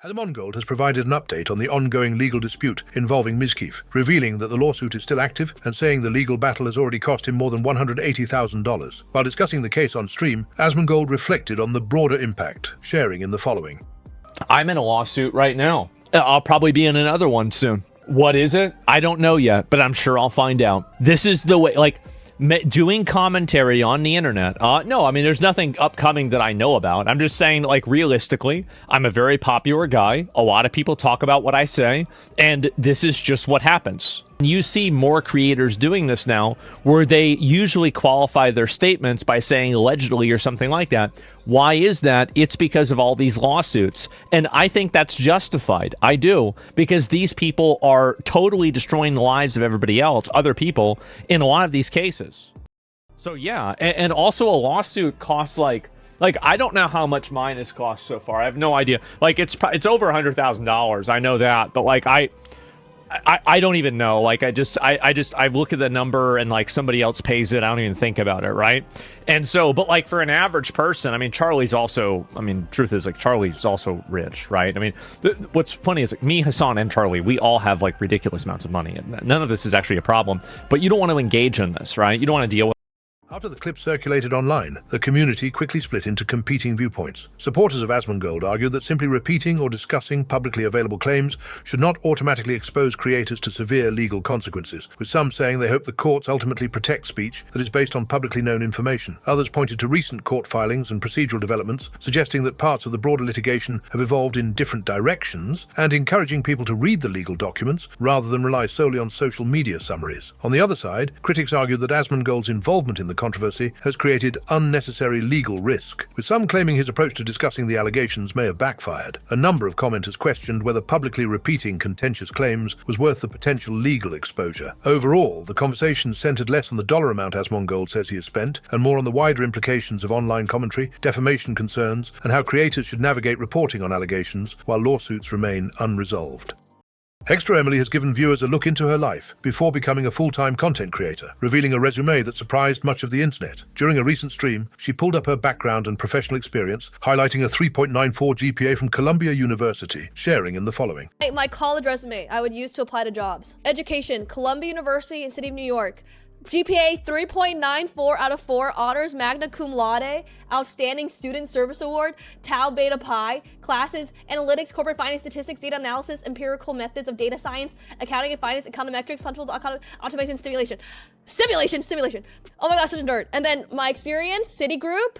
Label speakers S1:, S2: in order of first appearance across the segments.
S1: Asmongold has provided an update on the ongoing legal dispute involving Mizkif, revealing that the lawsuit is still active and saying the legal battle has already cost him more than $180,000. While discussing the case on stream, Asmongold reflected on the broader impact, sharing in the following.
S2: I'm in a lawsuit right now. I'll probably be in another one soon. What is it? I don't know yet, but I'm sure I'll find out. This is the way, doing commentary on the internet. No, I mean, there's nothing upcoming that I know about. I'm just saying, realistically, I'm a very popular guy. A lot of people talk about what I say, and this is just what happens. You see more creators doing this now, where they usually qualify their statements by saying allegedly or something like that. Why is that? It's because of all these lawsuits. And I think that's justified. I do. Because these people are totally destroying the lives of everybody else, other people, in a lot of these cases. So yeah, and also a lawsuit costs I don't know how much mine has cost so far. I have no idea. It's over $100,000. I know that, but I don't even know. I look at the number and somebody else pays it. I don't even think about it, right? And so, but for an average person, I mean, Charlie's also, truth is Charlie's also rich, right? I mean, what's funny is me, Hassan, and Charlie, we all have ridiculous amounts of money, and none of this is actually a problem. But you don't want to engage in this, right? You don't want to deal with.
S1: After the clip circulated online, the community quickly split into competing viewpoints. Supporters of Asmongold argued that simply repeating or discussing publicly available claims should not automatically expose creators to severe legal consequences, with some saying they hope the courts ultimately protect speech that is based on publicly known information. Others pointed to recent court filings and procedural developments, suggesting that parts of the broader litigation have evolved in different directions, and encouraging people to read the legal documents rather than rely solely on social media summaries. On the other side, critics argued that Asmongold's involvement in the controversy has created unnecessary legal risk, with some claiming his approach to discussing the allegations may have backfired. A number of commenters questioned whether publicly repeating contentious claims was worth the potential legal exposure. Overall, the conversation centered less on the dollar amount Asmongold says he has spent, and more on the wider implications of online commentary, defamation concerns, and how creators should navigate reporting on allegations while lawsuits remain unresolved. Extra Emily has given viewers a look into her life before becoming a full-time content creator, revealing a resume that surprised much of the internet. During a recent stream, she pulled up her background and professional experience, highlighting a 3.94 GPA from Columbia University, sharing in the following.
S3: My college resume I would use to apply to jobs. Education, Columbia University in City of New York. GPA 3.94 out of 4, honors magna cum laude, outstanding student service award, tau beta pi, classes, analytics, corporate finance, statistics, data analysis, empirical methods of data science, accounting and finance, econometrics, punctual automation, simulation. Oh my gosh, such a nerd. And then my experience, Citigroup.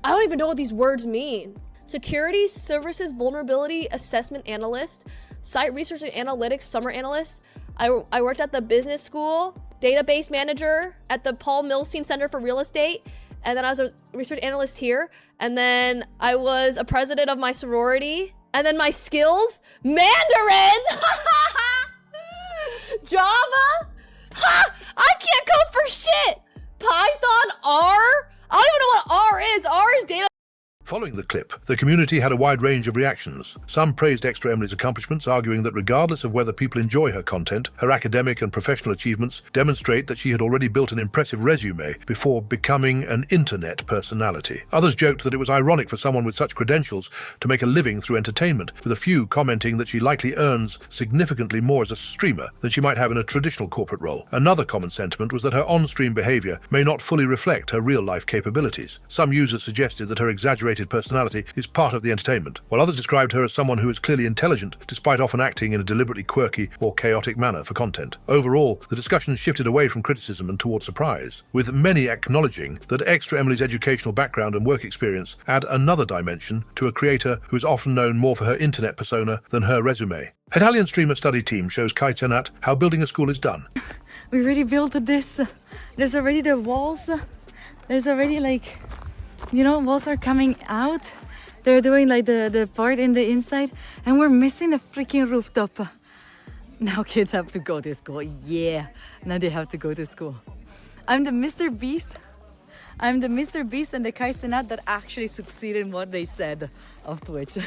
S3: I don't even know what these words mean. Security Services Vulnerability Assessment Analyst, Site Research and Analytics Summer Analyst. I worked at the business school, database manager at the Paul Milstein Center for Real Estate, and then I was a research analyst here, and then I was a president of my sorority, and then my skills, Mandarin, Java, I can't code for shit, Python, R, I don't even know what R is. R is data.
S1: Following the clip, the community had a wide range of reactions. Some praised Extra Emily's accomplishments, arguing that regardless of whether people enjoy her content, her academic and professional achievements demonstrate that she had already built an impressive resume before becoming an internet personality. Others joked that it was ironic for someone with such credentials to make a living through entertainment, with a few commenting that she likely earns significantly more as a streamer than she might have in a traditional corporate role. Another common sentiment was that her on-stream behavior may not fully reflect her real-life capabilities. Some users suggested that her exaggerated personality is part of the entertainment, while others described her as someone who is clearly intelligent, despite often acting in a deliberately quirky or chaotic manner for content. Overall, the discussion shifted away from criticism and toward surprise, with many acknowledging that Extra Emily's educational background and work experience add another dimension to a creator who is often known more for her internet persona than her resume. Italian streamer study team shows Kai Tenat how building a school is done.
S4: We already built this. There's already the walls. There's already walls are coming out. They're doing the part in the inside, and we're missing the freaking rooftop. Now kids have to go to school. Yeah, now they have to go to school. I'm the Mr. Beast. I'm the Mr. Beast and the Kai Senat that actually succeeded in what they said of Twitch.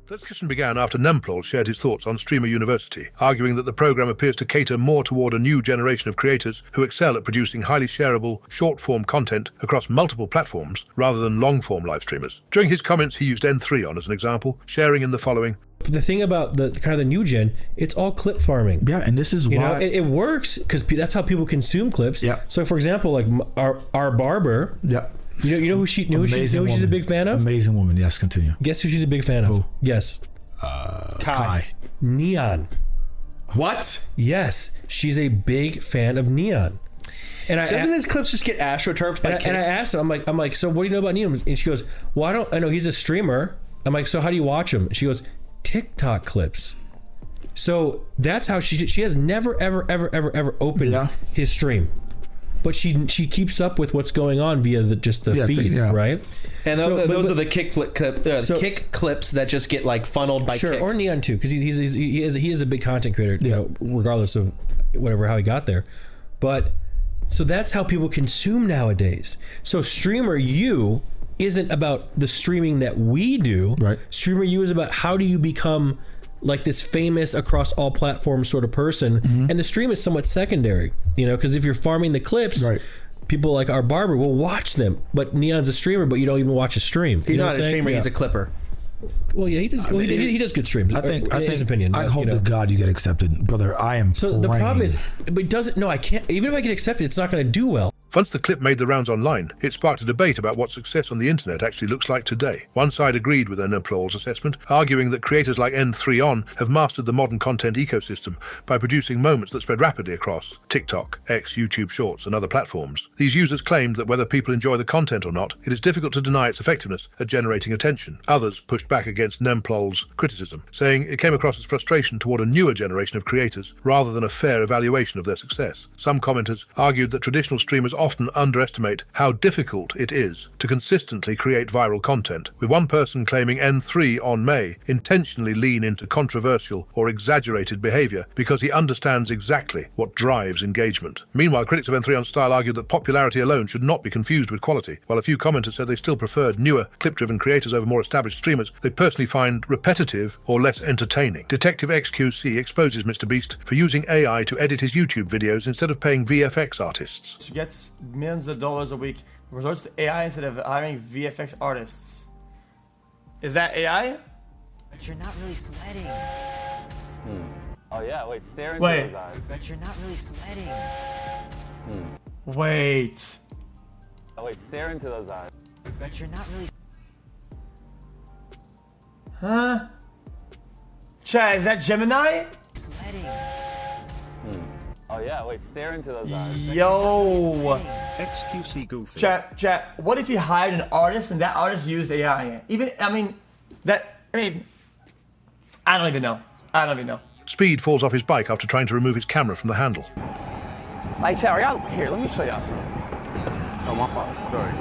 S1: The discussion began after Nemplol shared his thoughts on Streamer University, arguing that the program appears to cater more toward a new generation of creators who excel at producing highly shareable, short-form content across multiple platforms rather than long-form live streamers. During his comments, he used N3on as an example, sharing in the following.
S5: The thing about the kind of the new gen, it's all clip farming.
S6: Yeah, and this is why
S5: it works because that's how people consume clips.
S6: Yeah.
S5: So for example, like our barber.
S6: Yeah.
S5: You know who she's a big fan of?
S6: Amazing woman. Yes, continue.
S5: Guess who she's a big fan of?
S6: Who?
S5: Yes.
S6: Kai.
S5: Neon.
S6: What?
S5: Yes, she's a big fan of Neon. And
S7: doesn't his clips just get astroturfed by
S5: and I asked him, I'm like, so what do you know about Neon? And she goes, well, I know he's a streamer. I'm like, so how do you watch him? And she goes, TikTok clips. So that's how she has never ever opened his stream, but she keeps up with what's going on via the feed, right?
S7: And those are the kick clips that just get like funneled by Kick.
S5: Or Neon too, because he is a big content creator, you know, regardless of how he got there. But so that's how people consume nowadays. So Streamer U isn't about the streaming that we do.
S6: Right.
S5: Streamer U is about how do you become like this famous across all platforms sort of person, and the stream is somewhat secondary, you know, because if you're farming the clips, people like our barber will watch them, but Neon's a streamer, but you don't even watch a stream.
S7: He's not a streamer, he's a clipper.
S5: Well, yeah, he does. He does good streams.
S6: I think
S5: his opinion.
S6: I hope to God you get accepted, brother. I am.
S5: So the problem is, but it doesn't. No, I can't. Even if I get accepted, it's not going to do well.
S1: Once the clip made the rounds online, it sparked a debate about what success on the internet actually looks like today. One side agreed with Nemplol's assessment, arguing that creators like N3on have mastered the modern content ecosystem by producing moments that spread rapidly across TikTok, X, YouTube Shorts, and other platforms. These users claimed that whether people enjoy the content or not, it is difficult to deny its effectiveness at generating attention. Others pushed back against Nemplol's criticism, saying it came across as frustration toward a newer generation of creators rather than a fair evaluation of their success. Some commenters argued that traditional streamers often underestimate how difficult it is to consistently create viral content, with one person claiming N3on may intentionally lean into controversial or exaggerated behavior because he understands exactly what drives engagement. Meanwhile, critics of N3on style argued that popularity alone should not be confused with quality, while a few commenters said they still preferred newer, clip-driven creators over more established streamers they personally find repetitive or less entertaining. Detective XQC exposes Mr. Beast for using AI to edit his YouTube videos instead of paying VFX artists.
S8: She gets millions of dollars a week, resorts to AI instead of hiring VFX artists. Is that AI?
S9: But you're not really sweating.
S10: Oh yeah, wait, stare into
S8: Wait.
S10: those eyes.
S9: But you're not really sweating.
S8: Wait.
S10: Oh wait, stare into those eyes.
S9: But you're not really.
S8: Huh? Chat, is that Gemini?
S9: Sweating.
S10: Oh yeah, wait, stare into those eyes.
S8: Yo.
S11: XQC goofy.
S8: Chat, what if you hired an artist and that artist used AI? I don't even know.
S1: Speed falls off his bike after trying to remove his camera from the handle.
S10: Like, chat, here, let me show y'all. Oh, my fault. Sorry.